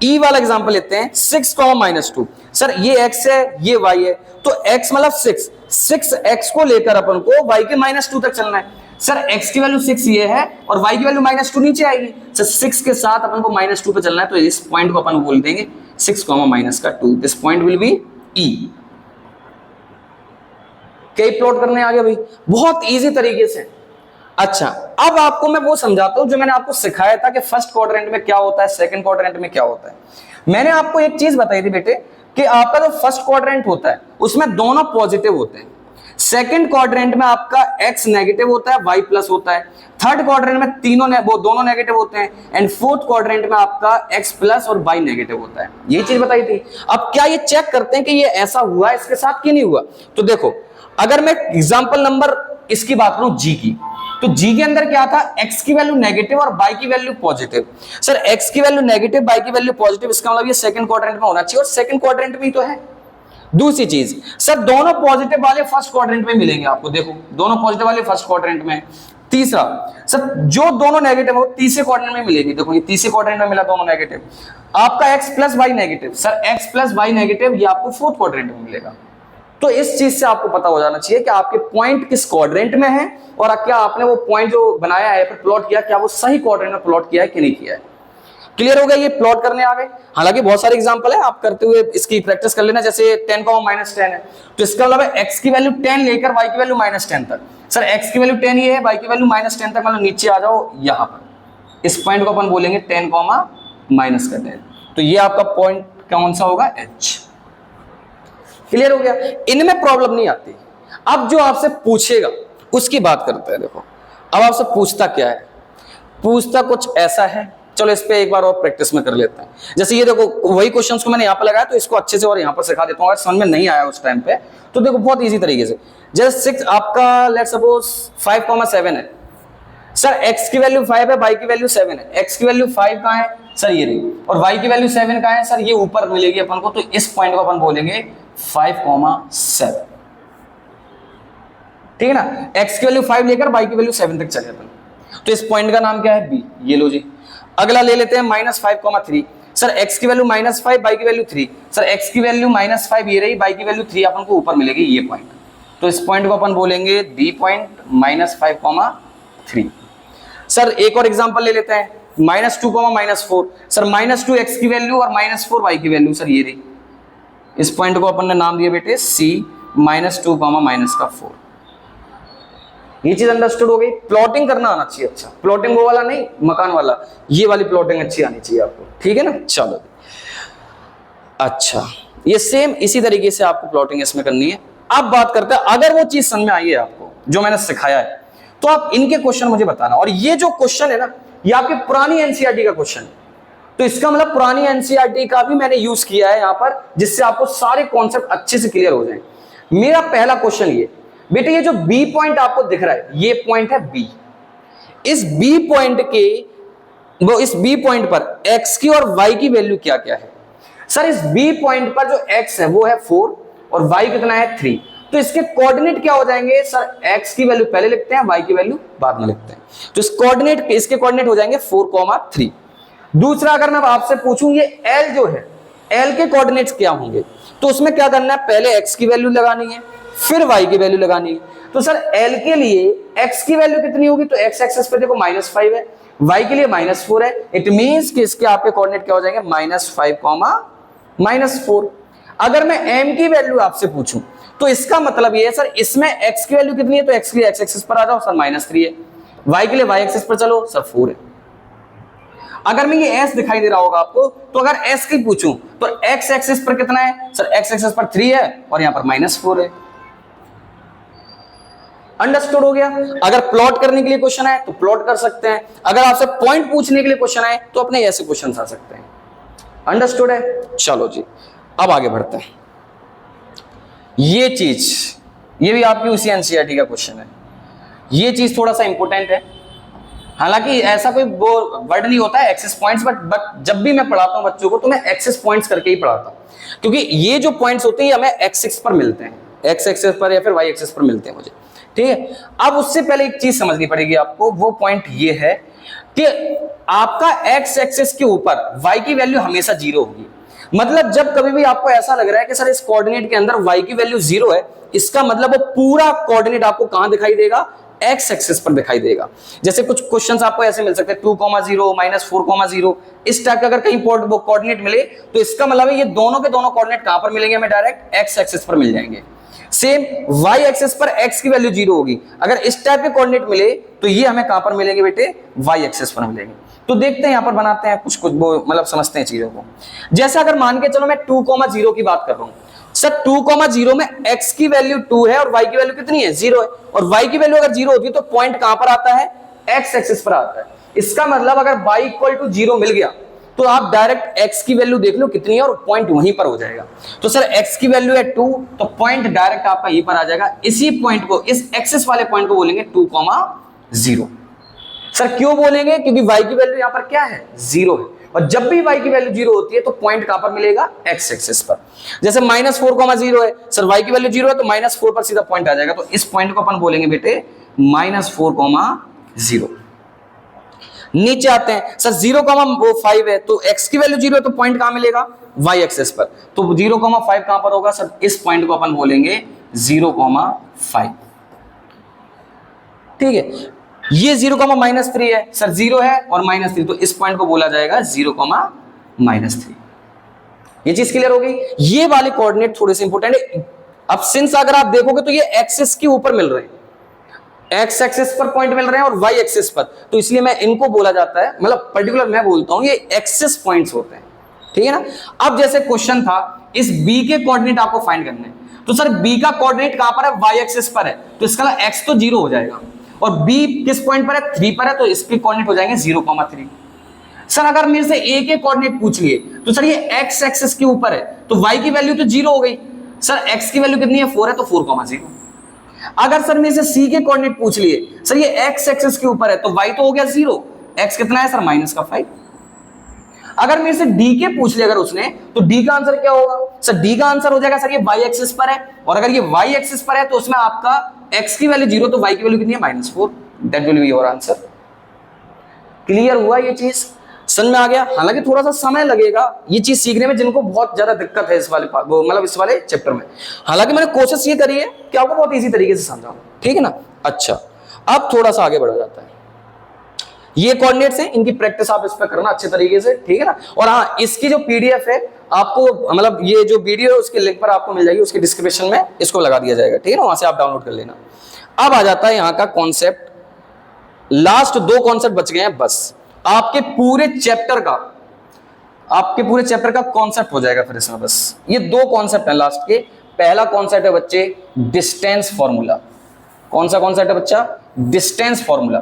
Speaker 1: ई वाला एग्जांपल लेते हैं, 6, -2। सर ये x है, ये y है, तो x मतलब 6x को लेकर अपन को y के -2 तक चलना है। सर x की वैल्यू 6 ये है और y की वैल्यू -2 नीचे आएगी, सर 6 के साथ अपन को -2 पे चलना है, तो इस पॉइंट को अपन बोल देंगे 6,-2, this point will B e। क्या प्लॉट करने आ गया भाई, बहुत इजी तरीके से। अच्छा अब आपको मैं वो समझाता हूं जो मैंने आपको सिखाया था कि फर्स्ट क्वाड्रेंट में क्या होता है, सेकंड क्वाड्रेंट में क्या होता है। मैंने आपको एक चीज बताई थी बेटे कि आपका जो फर्स्ट क्वाड्रेंट होता है उसमें दोनों पॉजिटिव होते हैं, सेकंड क्वाड्रेंट में आपका x नेगेटिव होता है, y प्लस होता है, थर्ड क्वाड्रेंट में वो दोनों नेगेटिव होते हैं, एंड फोर्थ क्वाड्रेंट में आपका x प्लस और y नेगेटिव होता है। ये चीज बताई थी। अब क्या ये चेक करते हैं कि ये ऐसा हुआ इसके साथ कि नहीं हुआ। तो देखो अगर मैं एग्जांपल नंबर इसकी बात करूं g की, तो g के अंदर क्या था, x की वैल्यू नेगेटिव और y की वैल्यू पॉजिटिव। सर x की वैल्यू नेगेटिव, y की वैल्यू पॉजिटिव, इसका मतलब ये सेकंड क्वाड्रेंट में होना चाहिए, और सेकंड क्वाड्रेंट में ही तो है। दूसरी चीज, सर दोनों पॉजिटिव वाले फर्स्ट क्वाड्रेंट में मिलेंगे आपको, देखो दोनों पॉजिटिव वाले फर्स्ट क्वाड्रेंट में। तीसरा, सर जो दोनों नेगेटिव हो तीसरे क्वाड्रेंट में मिलेगी, देखो ये तीसरे क्वाड्रेंट में मिला दोनों नेगेटिव। आपका x plus y negative, sir x plus y negative ये आपको फोर्थ क्वाड्रेंट में मिलेगा। तो इस चीज से आपको पता हो जाना चाहिए कि आपके पॉइंट किस क्वाड्रेंट में है, और क्या आपने वो पॉइंट जो बनाया है फिर प्लॉट किया, क्या वो सही क्वाड्रेंट में प्लॉट किया है कि नहीं किया है। क्लियर हो गया, ये प्लॉट करने आ गए। हालांकि बहुत सारे एग्जांपल है, आप करते हुए इसकी प्रैक्टिस कर लेना। जैसे 10, -10 है, तो इसका मतलब है x की वैल्यू 10 लेकर y की वैल्यू -10 तक। सर x की वैल्यू 10 ये है, y की वैल्यू -10 तक, मतलब नीचे आ जाओ यहां पर, इस पॉइंट को अपन बोलेंगे 10, -10। तो ये आपका पॉइंट कौन सा होगा, h। क्लियर हो गया, इनमें प्रॉब्लम नहीं आती। अब जो आपसे पूछेगा उसकी बात करते हैं। देखो अब आपसे पूछता क्या है, पूछता कुछ ऐसा है। चलो इस पे एक बार और प्रैक्टिस में कर लेते हैं। जैसे ये देखो वही क्वेश्चंस को मैंने यहाँ पे लगाया, तो इसको अच्छे से और यहाँ पर सिखा देता हूँ। अगर समझ में नहीं आया उस टाइम पे तो देखो बहुत इजी तरीके से, जैसे 6 आपका लेट्स सपोज 5,7 है। सर x की वैल्यू 5 है, y की वैल्यू 7 है। x की वैल्यू 5 कहाँ है सर, ये रही, और y की वैल्यू 7 कहाँ है सर, ये ऊपर मिलेगी अपन को। तो इस पॉइंट को अपन बोलेंगे 5,7, ठीक है ना। x की वैल्यू 5 लेकर y की वैल्यू 7 तक चले अपन, तो इस पॉइंट का नाम क्या है, b। ये लो जी। अगला ले लेते हैं -5,3। सर x की वैल्यू -5, y की वैल्यू 3। सर x की वैल्यू -5 ये रही, y की वैल्यू 3 अपन को ऊपर मिलेगी, ये पॉइंट। तो इस पॉइंट को अपन बोलेंगे b पॉइंट, -5,3। सर एक और एग्जांपल ले लेते हैं, -2, -4। सर -2 x की वैल्यू और -4 y की वैल्यू, सर ये रही। इस पॉइंट को अपन ने नाम दिया बेटे c, -2, -4। ये चीज अंडरस्टूड हो गई। प्लॉटिंग करना आना चाहिए अच्छा, प्लॉटिंग वो वाला नहीं, मकान वाला, ये वाली प्लॉटिंग अच्छी आनी चाहिए आपको, ठीक है ना। चलो अच्छा, ये सेम इसी तरीके से आपको प्लॉटिंग इसमें करनी है। अब बात करते हैं, अगर वो चीज समझ में आई है आपको जो मैंने सिखाया है, तो आप इनके क्वेश्चन मुझे बताना। और ये जो क्वेश्चन है ना, ये आपकी पुरानी एनसीईआरटी का क्वेश्चन है, तो इसका मतलब पुरानी एनसीईआरटी का भी मैंने यूज किया है यहाँ पर, जिससे आपको सारे कॉन्सेप्ट अच्छे से क्लियर हो जाए। मेरा पहला क्वेश्चन ये बेटे, ये जो बी पॉइंट आपको दिख रहा है, ये पॉइंट है बी। इस बी पॉइंट के वो इस बी पॉइंट पर एक्स की और वाई की वैल्यू क्या क्या है। सर इस बी पॉइंट पर जो एक्स है वो है 4 और वाई कितना है 3। तो इसके कोऑर्डिनेट क्या हो जाएंगे सर, एक्स की वैल्यू पहले लिखते हैं, वाई की वैल्यू बाद में लिखते हैं। तो इस कोऑर्डिनेट इसके कोऑर्डिनेट हो जाएंगे 4,3। दूसरा अगर मैं आपसे पूछूं, ये एल जो है, एल के कोऑर्डिनेट्स क्या होंगे, तो उसमें क्या करना है, पहले एक्स की वैल्यू लगानी है, फिर y की वैल्यू लगानी है। तो सर l के लिए x की वैल्यू कितनी होगी, तो x एक्सिस पे देखो -5 है, y के लिए -4 है। इट मींस कि इसके आपके कोऑर्डिनेट क्या हो जाएंगे, -5, -4। अगर मैं m की वैल्यू आपसे पूछूं, तो इसका मतलब ये है सर, इसमें x की वैल्यू कितनी है, तो x के लिए x एक्सिस पर आ जाओ सर, -3 है। y के लिए y एक्सिस पर चलो सर, 4 है। अगर मैं ये s दिखाई दे रहा होगा आपको, तो अगर s की पूछूं तो x एक्सिस पर कितना है सर, x एक्सिस पर 3 है और यहां पर -4 है। अंडरस्टूड हो गया। अगर प्लॉट करने के लिए क्वेश्चन है तो प्लॉट कर सकते हैं, अगर आपसे पॉइंट पूछने के लिए क्वेश्चन आए तो अपने ऐसे क्वेश्चन आ सकते हैं। अंडरस्टूड है। चलो जी अब आगे बढ़ते हैं। ये चीज, ये भी आपकी उसी एनसीईआरटी का क्वेश्चन है। ये चीज थोड़ा सा इंपॉर्टेंट है, हालांकि ऐसा कोई वो वर्ड नहीं होता है एक्सेस पॉइंट्स, बट जब भी मैं पढ़ाता हूं बच्चों को तो मैं एक्सेस पॉइंट्स करके ही पढ़ाता हूं, क्योंकि ये जो पॉइंट्स होते हैं हमें एक्स एक्सिस पर मिलते हैं, एक्स एक्सिस पर या फिर वाई एक्सिस पर मिलते हैं मुझे, ठीक है। अब उससे पहले एक चीज समझनी पड़ेगी आपको, वो पॉइंट ये है कि आपका एक्स एक्सिस के ऊपर वाई की वैल्यू हमेशा 0 होगी। मतलब जब कभी भी आपको ऐसा लग रहा है कि सर इस कोऑर्डिनेट के अंदर वाई की वैल्यू 0 है, इसका मतलब वो पूरा कोऑर्डिनेट आपको कहां दिखाई देगा, एक्स एक्सिस पर दिखाई देगा। जैसे कुछ क्वेश्चंस आपको ऐसे मिल सकते हैं 2,0 -4,0, इस टाइप का अगर कहीं कोऑर्डिनेट मिले तो इसका मतलब है ये दोनों के दोनों कोऑर्डिनेट कहां पर मिलेंगे, हमें डायरेक्ट एक्स एक्सिस पर मिल जाएंगे। सेम वाई एक्सिस पर एक्स की वैल्यू 0 होगी, अगर इस टाइप के कोऑर्डिनेट मिले तो ये हमें कहां पर मिलेंगे बेटे, वाई एक्सिस पर मिलेंगे। तो देखते हैं यहां पर बनाते हैं कुछ मतलब समझते हैं चीजों को। जैसे अगर मान के चलो मैं 2,0 की बात कर रहा हूं, सर 2,0 में x की वैल्यू 2 है और y की वैल्यू कितनी है, 0 है, और y की वैल्यू अगर 0 होती है तो पॉइंट कहां पर आता है, x एक्सिस पर आता है। इसका मतलब अगर y = 0 मिल गया तो आप डायरेक्ट x की वैल्यू देख लो कितनी है और पॉइंट वहीं पर हो जाएगा। तो सर x की वैल्यू है 2, तो पॉइंट डायरेक्ट आपका यहीं पर आ जाएगा। इसी पॉइंट को, इस एक्सिस वाले पॉइंट को बोलेंगे 2,0। सर क्यों बोलेंगे, क्योंकि y की वैल्यू यहां पर क्या है, 0 है, और जब भी y की वैल्यू 0 होती है तो पॉइंट कहां पर मिलेगा, x एक्सिस पर। जैसे -4,0 है, सर y की वैल्यू 0 है तो -4 पर सीधा पॉइंट आ जाएगा, तो इस पॉइंट को अपन बोलेंगे बेटे -4,0। नीचे आते हैं, सर 0,5 है तो x की वैल्यू 0 है तो पॉइंट कहां मिलेगा, y एक्सिस पर, तो 0,5 कहां पर होगा सर, इस पॉइंट को अपन बोलेंगे 0,5। ठीक है, ये 0,-3 है, सर 0 है और -3, तो इस पॉइंट को बोला जाएगा 0,-3। ये चीज क्लियर हो गई। ये वाले कोऑर्डिनेट थोड़े से इंपॉर्टेंट है। अब सिंस अगर आप देखोगे तो ये एक्सिस के ऊपर मिल रहे हैं, एक्स एक्सिस पर पॉइंट मिल रहे हैं और वाई एक्सिस पर, तो इसलिए मैं इनको बोला जाता है, मतलब पर्टिकुलर मैं बोलता हूं ये एक्सिस पॉइंट्स होते हैं, ठीक है ना। अब जैसे क्वेश्चन था, इस बी के कोऑर्डिनेट आपको फाइंड करने हैं, तो सर बी का कोऑर्डिनेट कहां पर है, वाई एक्सिस पर है, तो इसका एक्स तो 0 हो जाएगा, और b किस पॉइंट पर है, 3 पर है, तो इसके कोऑर्डिनेट हो जाएंगे 0,3। सर अगर मेरे से a के कोऑर्डिनेट पूछ लिए तो सर ये x एक्सिस के ऊपर है तो y की वैल्यू तो 0 हो गई। सर x की वैल्यू कितनी है, 4 है, तो 4,0। अगर सर मेरे से c के कोऑर्डिनेट पूछ लिए, सर ये x एक्सिस के ऊपर है तो y तो हो गया 0, x कितना है सर -5। अगर मेरे से d के पूछ लिया अगर उसने, तो d का आंसर क्या होगा, सर d का आंसर हो जाएगा सर ये y एक्सिस पर है, और अगर ये y एक्सिस पर है तो उसमें आपका x की वैल्यू 0 तो y की वैल्यू कितनी है, -4। That will be your answer. Clear हुआ ये चीज, समझ में आ गया। हालांकि थोड़ा सा समय लगेगा ये चीज सीखने में, जिनको बहुत ज्यादा दिक्कत है इस वाले मतलब इस वाले चैप्टर में। हालांकि मैंने कोशिश ये करी है कि आपको बहुत इजी तरीके से समझाऊं, ठीक है ना। अच्छा, अब थोड़ा सा आगे बढ़ा जाता है। ये कोऑर्डिनेट्स हैं, इनकी प्रैक्टिस आप इस पर करना अच्छे तरीके से, ठीक है ना। और हाँ, इसकी जो पीडीएफ है आपको, मतलब ये जो वीडियो है उसके लिंक पर आपको मिल जाएगी, उसके डिस्क्रिप्शन में इसको लगा दिया जाएगा, ठीक है ना, वहां से आप डाउनलोड कर लेना। अब आ जाता है यहाँ का कॉन्सेप्ट, लास्ट 2 कॉन्सेप्ट बच गए हैं बस, आपके पूरे चैप्टर का कॉन्सेप्ट हो जाएगा फिर इसमें। बस ये 2 कॉन्सेप्ट है लास्ट के। पहला कॉन्सेप्ट है बच्चे डिस्टेंस फॉर्मूला। कौन सा कॉन्सेप्ट है बच्चा, डिस्टेंस फॉर्मूला।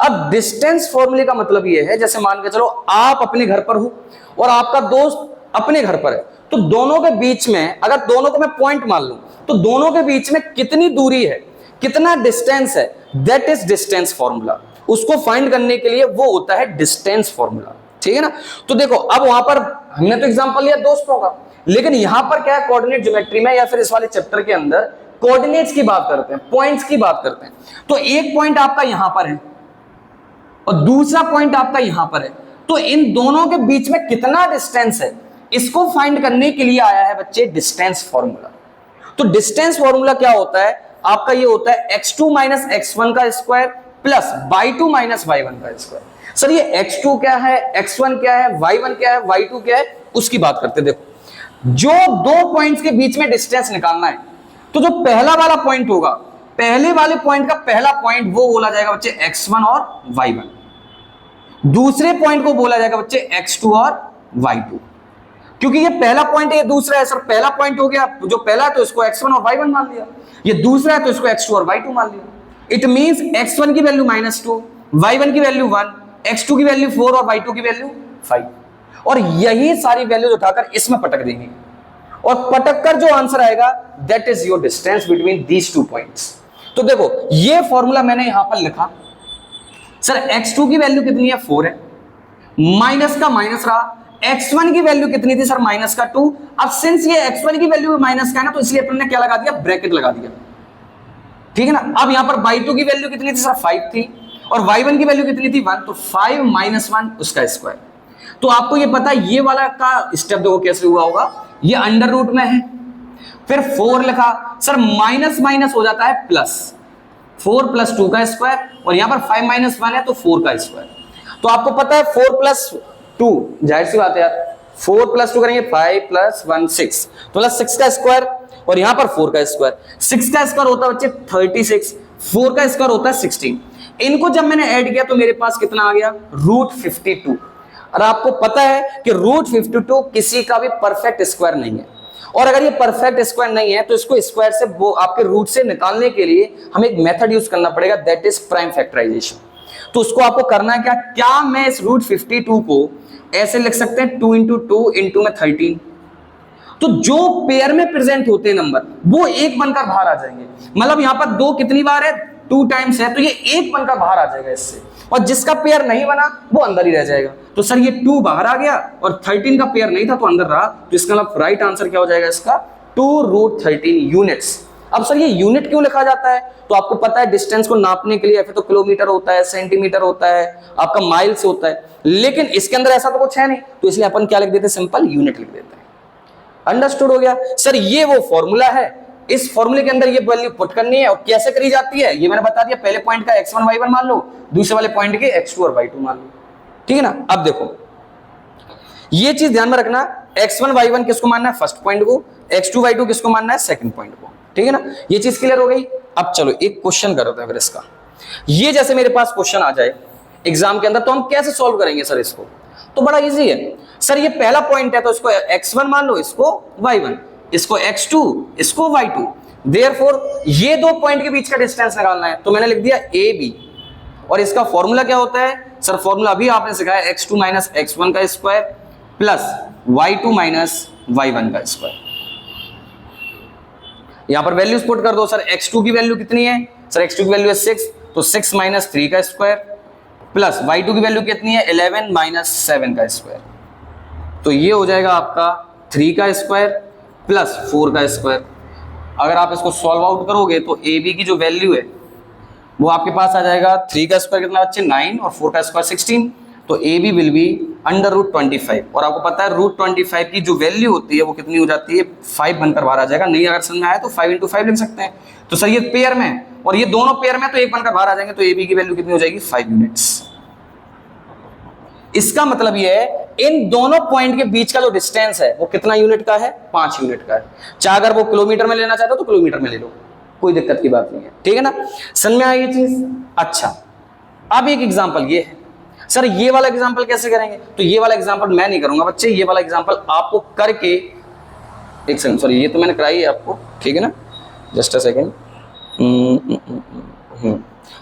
Speaker 1: अब डिस्टेंस फॉर्मूले का मतलब ये है, जैसे मान के चलो आप अपने घर पर हो और आपका दोस्त अपने घर पर है, तो दोनों के बीच में, अगर दोनों को मैं पॉइंट मान लूं, तो दोनों के बीच में कितनी दूरी है, कितना डिस्टेंस है, दैट इज डिस्टेंस फॉर्मूला। उसको फाइंड करने के लिए वो होता है डिस्टेंस फॉर्मूला, ठीक है ना। तो देखो, अब वहां पर हमने तो एग्जांपल लिया दोस्तों का, लेकिन यहां पर क्या है, कोऑर्डिनेट ज्योमेट्री में या फिर इस वाले चैप्टर के अंदर कोऑर्डिनेट्स की बात करते हैं, पॉइंट्स की बात करते हैं। तो एक पॉइंट आपका यहां पर है और दूसरा पॉइंट आपका यहां पर है, तो इन दोनों के बीच में कितना डिस्टेंस है, इसको फाइंड करने के लिए आया है बच्चे डिस्टेंस फॉर्मूला। तो डिस्टेंस फॉर्मूला क्या होता है आपका, ये होता है x2 - x1 का स्क्वायर प्लस y2 - y1 का स्क्वायर। सर ये x2 क्या है, x1 क्या है, y1 क्या है, y2 क्या है, उसकी बात करते हैं। देखो, जो 2 पॉइंट्स के बीच में डिस्टेंस निकालना है, तो जो पहला वाला पॉइंट होगा, पहले वाले पॉइंट का पहला पॉइंट वो बोला जाएगा बच्चे x1 और y1, दूसरे पॉइंट को बोला जाएगा बच्चे x2 और y2। क्योंकि ये पहला पॉइंट है, ये दूसरा है। सर पहला पॉइंट हो गया, जो पहला है तो इसको x1 और y1 मान लिया, ये दूसरा है तो इसको x2 और y2 मान लिया। इट मींस x1 की वैल्यू -2, y1 की वैल्यू 1, x2 की वैल्यू 4 और y2 की वैल्यू 5। और यही सारी वैल्यूज उठाकर इसमें पटक देंगे, और पटक कर जो आंसर आएगा that is your distance between these 2 points. तो देखो, ये फॉर्मूला मैंने यहां पर लिखा। सर x2 की वैल्यू कितनी है, 4 है, माइनस का माइनस रहा, x1 की वैल्यू कितनी थी सर, -2। अब सिंस ये x1 की वैल्यू माइनस का है ना, तो इसलिए अपन ने क्या लगा दिया, ब्रैकेट लगा दिया, ठीक है ना। अब यहां पर y2 की वैल्यू कितनी थी सर, 5 थी, और y1 की वैल्यू कितनी थी, 1, तो 5 - 1 उसका स्क्वायर। तो आपको ये पता है ये वाला का स्टेप देखो कैसे हुआ होगा, ये अंडर रूट में है, फिर 4 लिखा, सर माइनस माइनस हो जाता है प्लस, 4 + 2 का स्क्वायर, और यहां पर 5 - 1 है तो 4 का स्क्वायर। तो आपको पता है 4 + 2, जाहिर सी बात है यार, 4 + 2 करेंगे 5 + 1 6, तो प्लस 6 का स्क्वायर, और यहां पर 4 का स्क्वायर। 6 का स्क्वायर होता है बच्चे 36, 4 का स्क्वायर होता है 16। इनको जब मैंने ऐड किया तो मेरे पास कितना आ गया, √52। और आपको पता है कि √52 किसी का भी परफेक्ट स्क्वायर नहीं है, और अगर ये परफेक्ट स्क्वायर नहीं है तो इसको स्क्वायर से, वो आपके रूट से निकालने के लिए हमें एक मेथड यूज करना पड़ेगा, दैट इज प्राइम फैक्टराइजेशन। तो उसको आपको करना है क्या मैं इस √52 को ऐसे लिख सकते हैं 2 × 2 × में 13। तो जो पेयर में प्रेजेंट होते हैं नंबर, वो 1 बनकर बाहर आ जाएंगे। मतलब यहां पर 2 कितनी बार है, 2 टाइम्स है, तो ये 1 बनकर बाहर आ जाएगा इससे, और जिसका पेयर नहीं बना वो अंदर ही रह जाएगा। तो सर ये 2 बाहर आ गया और 13 का पेयर नहीं था तो अंदर रहा, तो इसका मतलब राइट आंसर क्या हो जाएगा इसका, 2√13 यूनिट्स। अब सर ये यूनिट क्यों लिखा जाता है, तो आपको पता है डिस्टेंस को नापने के लिए फिर तो किलोमीटर होता है, सेंटीमीटर होता है, आपका माइल्स होता है, लेकिन इसके अंदर ऐसा तो कुछ है नहीं, तो इसलिए अपन क्या लिख देते हैं, सिंपल यूनिट लिख देते हैं। अंडरस्टूड हो गया। सर ये वो फॉर्मूला है, इस फॉर्मूले के अंदर ये वैल्यू पुट करनी है, और कैसे करी जाती है ये मैंने बता दिया। पहले पॉइंट का x1 y1 मान लो, दूसरे वाले पॉइंट के x2 और y2 मान लो, ठीक है ना। अब देखो ये चीज ध्यान में रखना, x1 y1 किसको मानना है, फर्स्ट पॉइंट को, x2 y2 किसको मानना है, सेकंड पॉइंट को, ठीक है ना। ये चीज क्लियर हो गई। अब चलो एक क्वेश्चन करते हैं फिर इसका। ये जैसे मेरे पास क्वेश्चन आ जाए एग्जाम के अंदर, तो हम कैसे सॉल्व करेंगे सर इसको, तो बड़ा इजी है। सर ये पहला पॉइंट है तो इसको x1 मान लो, इसको y1, इसको x2, इसको y2, देयरफॉर ये दो पॉइंट के बीच का डिस्टेंस निकालना है, तो मैंने लिख दिया ए बी, और इसका फॉर्मूला क्या होता है सर? फॉर्मूला अभी आपने सिखाया x2 माइनस x1 का square plus y2 minus y1 का स्क्वायर। यहां पर वैल्यूज पुट कर दो सर। x2 की वैल्यू कितनी है सर? x2 की वैल्यू है 6, तो 6 माइनस 3 का स्क्वायर प्लस y2 की वैल्यू कितनी है? 11 माइनस 7 का स्क्वायर। तो ये हो जाएगा आपका 3 का स्क्वायर प्लस 4 का स्क्वायर। अगर आप इसको सॉल्व आउट करोगे तो ए बी की जो वैल्यू है वो आपके पास आ जाएगा 3 का स्क्वायर कितना बच्चे? 9 और 4 का स्क्वायर 16। तो A B will be under root 25, और आपको पता है रूट 25 की जो वैल्यू होती है वो कितनी हो जाती है? 5 बनकर बाहर आ जाएगा। नहीं अगर समझ में आया तो 5 × 5 लिख सकते हैं। तो सर ये पेयर में और ये दोनों पेयर में तो 1 बनकर बाहर आ जाएंगे, तो ए बी की वैल्यू कितनी हो जाएगी? 5 यूनिट्स। इसका मतलब ये है इन दोनों पॉइंट के बीच का जो डिस्टेंस है वो कितना यूनिट का है? 5 यूनिट का है। चाहे अगर वो किलोमीटर में लेना चाहते हो तो किलोमीटर में ले लो, कोई दिक्कत की बात नहीं है, ठीक है ना? समझ में आई ये चीज? अच्छा, अब एक एग्जांपल ये है सर, ये वाला एग्जांपल कैसे करेंगे? तो ये वाला एग्जांपल मैं नहीं करूंगा बच्चे, ये वाला एग्जांपल आपको करके, एक सेकंड, सॉरी ये तो मैंने कराई है आपको, ठीक है ना? जस्ट अ सेकंड,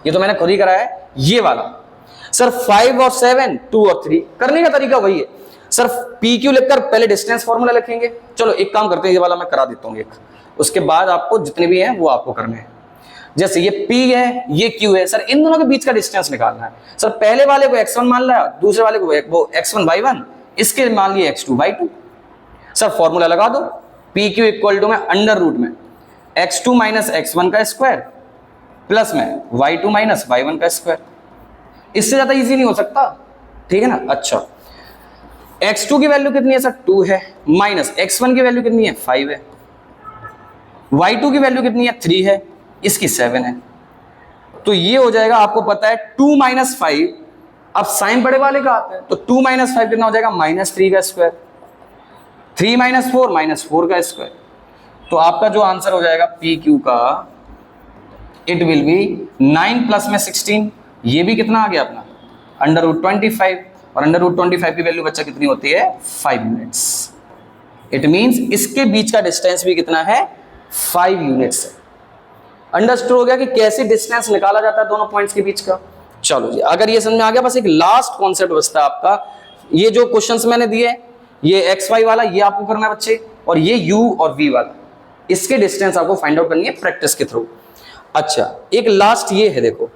Speaker 1: ये तो मैंने खुद ही कराया है। ये वाला सर 5 और 7, 2 और 3 करने का तरीका वही है सर। पी क्यू लिखकर पहले डिस्टेंस फॉर्मूला लिखेंगे। चलो एक काम करते हैं, ये वाला मैं करा देता हूँ एक, उसके बाद आपको जितने भी हैं वो आपको करने हैं। जैसे ये P है, ये Q है सर, इन दोनों के बीच का डिस्टेंस निकालना है सर। पहले वाले को x1 मान लिया, दूसरे वाले को वो x1 y1, इसके मान लिए x2 y2। सर फॉर्मूला लगा दो, PQ इक्वल टू में अंडर रूट में x2 माइनस x1 का स्क्वायर प्लस में y2 माइनस y1 का स्क्वायर। इससे ज्यादा इजी नहीं हो सकता, ठीक है ना? अच्छा, x2 की वैल्यू कितनी है सर? 2 है, माइनस x1 की वैल्यू कितनी है? 5 है, y2 की वैल्यू कितनी है? 3 है, इसकी 7 है। तो ये हो जाएगा, आपको पता है 2 माइनस 5, अब साइन बड़े वाले का आता है, तो 2 माइनस 5 कितना हो जाएगा? -3 का स्क्वायर, 3 माइनस 4 -4 का स्क्वायर। तो आपका जो आंसर हो जाएगा पी क्यू का, इट विल बी 9 प्लस में 16, ये भी कितना आ गया अपना? अंडर रूट 25, और अंडर रूट 25 की वैल्यू बच्चा कितनी होती है? 5 यूनिट्स। इट मींस इसके बीच का डिस्टेंस भी कितना है? 5 यूनिट्स है। अंडरस्टूड हो गया कि कैसे डिस्टेंस निकाला जाता है दोनों पॉइंट्स के बीच का। चलो जी, अगर ये समझ में आ गया, बस एक लास्ट कॉन्सेप्ट बचता है आपका। ये जो क्वेश्चंस मैंने दिए, ये एक्स वाई वाला ये आपको करना है बच्चे, और ये यू और वी वाला, इसके डिस्टेंस आपको फाइंड आउट करनी है प्रैक्टिस के थ्रू। अच्छा, एक लास्ट ये है, देखो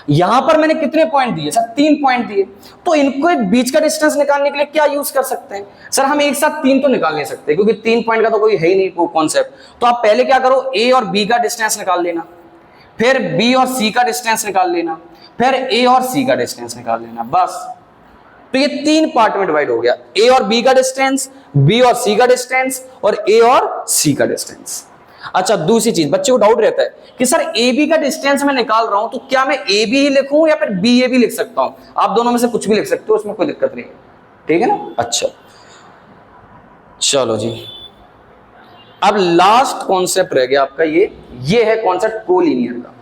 Speaker 1: यहां पर मैंने कितने पॉइंट दिए सर? 3 पॉइंट दिए। तो इनको एक बीच का डिस्टेंस निकालने के लिए क्या यूज कर सकते हैं सर? हम एक साथ 3 तो निकाल नहीं सकते, क्योंकि 3 पॉइंट का तो कोई है ही नहीं कोई कॉन्सेप्ट। तो आप पहले क्या करो, ए और बी का डिस्टेंस निकाल लेना, फिर बी और सी का डिस्टेंस निकाल लेना, फिर ए और सी का डिस्टेंस निकाल लेना, बस। तो ये 3 पार्ट में डिवाइड हो गया, ए और बी का डिस्टेंस, बी और सी का डिस्टेंस, और ए और सी का डिस्टेंस। अच्छा, दूसरी चीज बच्चे को डाउट रहता है कि सर ए बी का डिस्टेंस मैं निकाल रहा हूं, तो क्या मैं ए बी ही लिखूं या फिर बी ए भी लिख सकता हूं? आप दोनों में से कुछ भी लिख सकते हो, उसमें कोई दिक्कत नहीं है, ठीक है ना? अच्छा चलो जी, अब लास्ट कॉन्सेप्ट रह गया आपका, ये है कॉन्सेप्ट कोलिनियर का।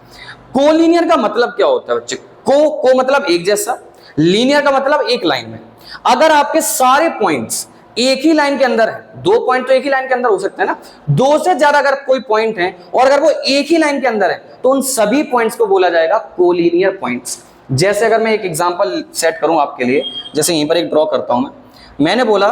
Speaker 1: कोलिनियर का मतलब क्या होता है बच्चे? को मतलब एक जैसा, लीनियर का मतलब एक लाइन में। अगर आपके सारे पॉइंट्स एक ही लाइन के अंदर है, 2 पॉइंट तो एक ही लाइन के अंदर हो सकते हैं ना, 2 से ज्यादा अगर कोई पॉइंट है और अगर वो एक ही लाइन के अंदर है, तो उन सभी पॉइंट्स को बोला जाएगा कोलिनियर पॉइंट्स। जैसे अगर मैं एक एग्जांपल सेट करूं आपके लिए, जैसे यहीं पर एक ड्रॉ करता हूं मैंने बोला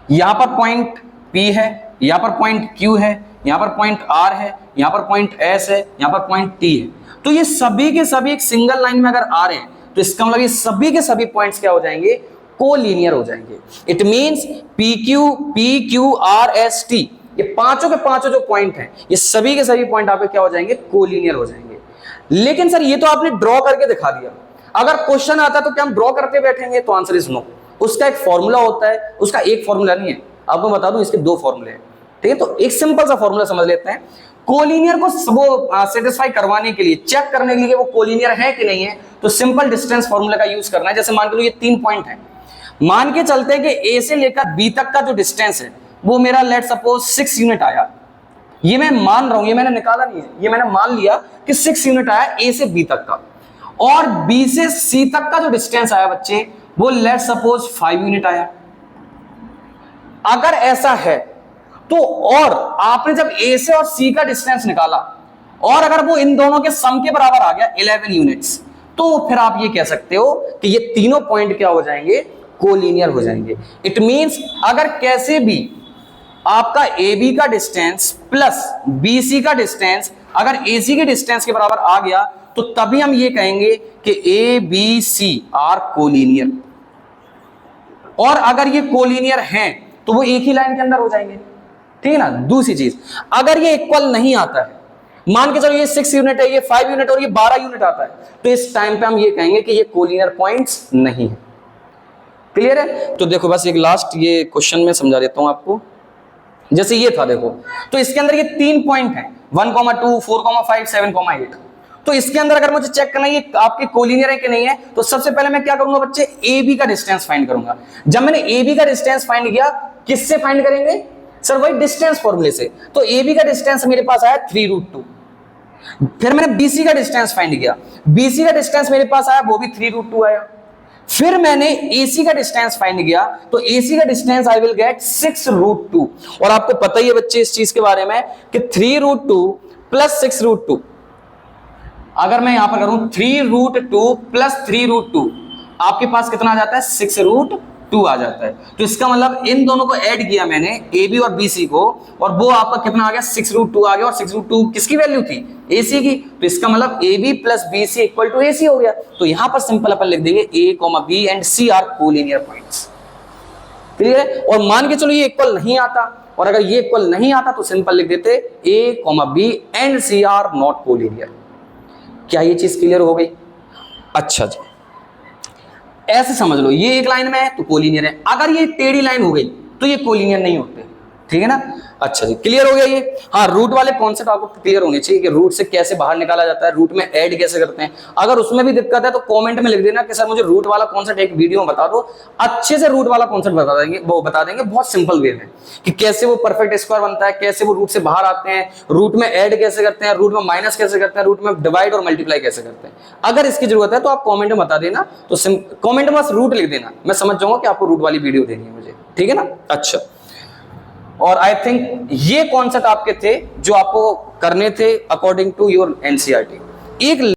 Speaker 1: यहां पर पॉइंट P है, यहां पर पॉइंट Q है, यहां पर पॉइंट R है, यहां पर पॉइंट S है, यहां पर पॉइंट T है। तो ये सभी के सभी एक सिंगल लाइन में अगर आ रहे हैं, तो इसका मतलब ये सभी के सभी पॉइंट्स क्या हो जाएंगे? कोलिनियर हो जाएंगे। It means P Q R S T, ये पांचों के पांचों जो पॉइंट हैं, ये सभी के सभी पॉइंट आपके क्या हो जाएंगे? कोलिनियर हो जाएंगे। लेकिन सर ये तो आपने ड्रॉ करके दिखा दिया, अगर क्वेश्चन आता तो क्या हम ड्रॉ करते बैठेंगे? तो आंसर इज नो। उसका एक फॉर्मूला होता है, उसका एक फॉर्मूला नहीं है, आपको बता दूं इसके 2 फॉर्मूले हैं, ठीक है? तो एक सिंपल सा फॉर्मूला समझ लेते हैं। कोलिनियर को सेटिस्फाई करवाने के लिए, चेक करने के लिए वो कोलिनियर है कि नहीं है, तो सिंपल डिस्टेंस फॉर्मूला का यूज करना है। जैसे मान के लो ये 3 पॉइंट है, मान के चलते हैं कि ए से लेकर बी तक का जो डिस्टेंस है वो मेरा लेट सपोज 6 यूनिट आया। ये मैं मान रहा हूं, ये मैंने निकाला नहीं है, ये मैंने मान लिया कि 6 यूनिट आया ए से बी तक का, और बी से सी तक का जो डिस्टेंस आया बच्चे वो लेट सपोज 5 यूनिट आया। अगर ऐसा है तो और आपने जब ए से और सी का डिस्टेंस निकाला और अगर वो इन दोनों के सम के बराबर आ गया 11 यूनिट्स, तो फिर आप ये कह सकते हो कि ये तीनों पॉइंट क्या हो जाएंगे, कोलिनियर हो जाएंगे। इट मींस अगर कैसे भी आपका ए बी का डिस्टेंस प्लस बी सी का डिस्टेंस अगर ए सी के डिस्टेंस के बराबर आ गया, तो तभी हम ये कहेंगे कि A B C are collinear. और अगर ये कोलिनियर हैं तो वो एक ही लाइन के अंदर हो जाएंगे, ठीक है ना। दूसरी चीज, अगर ये इक्वल नहीं आता है, मान के चलो ये 6 यूनिट है, ये 5 यूनिट और ये 12 यूनिट आता है, तो इस टाइम पे हम ये कहेंगे कि ये कोलिनियर पॉइंट्स नहीं है। क्लियर है। तो देखो बस एक लास्ट ये क्वेश्चन में समझा देता हूं आपको। जैसे ये था देखो, तो इसके अंदर ये 3 पॉइंट हैं 1,2, 4,5, 7,8। तो इसके अंदर अगर मुझे चेक करना है ये आपके कोलिनियर है कि नहीं है, तो सबसे पहले मैं क्या करूंगा बच्चे, ए बी का डिस्टेंस फाइंड करूंगा। जब मैंने ए बी का डिस्टेंस फाइंड किया, किससे फाइंड करेंगे सर, वही डिस्टेंस फॉर्मूले से। तो ए बी का डिस्टेंस मेरे पास आया 3√2। फिर मैंने बीसी का डिस्टेंस फाइंड किया, बीसी का डिस्टेंस मेरे पास आया, वो भी 3√2 आया। फिर मैंने AC का डिस्टेंस फाइंड किया, तो AC का डिस्टेंस आई विल गेट 6√2। और आपको पता ही है बच्चे इस चीज के बारे में कि 3√2 प्लस 6√2, अगर मैं यहां पर करूं 3√2 प्लस 3√2, आपके पास कितना आ जाता है, 6√2 आ जाता है। तो इसका मतलब इन दोनों को ऐड किया मैंने, AB और BC को, और वो आपका कितना आ गया, 6√2 आ गया। और 6√2 किसकी वैल्यू थी, AC की। तो इसका मतलब AB plus BC equal to AC हो गया। तो यहां पर सिंपल अपन लिख देंगे A, B and C are collinear points. Clear है। और मान के चलो ये इक्वल नहीं आता, और अगर ये इक्वल नहीं आता तो सिंपल लिख देते A, B and C are not collinear. क्या ये चीज क्लियर हो गई। अच्छा जी, ऐसे समझ लो, ये एक लाइन में है तो कोलिनियर है, अगर ये टेढ़ी लाइन हो गई तो ये कोलिनियर नहीं होते, ठीक है ना। अच्छा जी, क्लियर हो गया ये। हाँ, रूट वाले कॉन्सेप्ट आपको क्लियर होने चाहिए कि रूट से कैसे बाहर निकाला जाता है, रूट में ऐड कैसे करते हैं। अगर उसमें भी दिक्कत है तो कमेंट में लिख देना कि सर मुझे रूट वाला कॉन्सेप्ट एक वीडियो में बता दो, अच्छे से रूट वाला कॉन्सेप्ट बता देंगे, वो बता देंगे बहुत सिंपल वे में कि कैसे वो परफेक्ट स्क्वायर बनता है, कैसे वो रूट से बाहर आते हैं, रूट में ऐड कैसे करते हैं, रूट में माइनस कैसे करते हैं, रूट में डिवाइड और मल्टीप्लाई कैसे करते हैं। अगर इसकी जरूरत है तो आप कॉमेंट में बता देना, तो कॉमेंट में बस रूट लिख देना, मैं समझ जाऊंगा कि आपको रूट वाली वीडियो देनी है मुझे, ठीक है ना। अच्छा, और आई थिंक ये कॉन्सेप्ट आपके थे जो आपको करने थे अकॉर्डिंग टू योर एनसीईआरटी। एक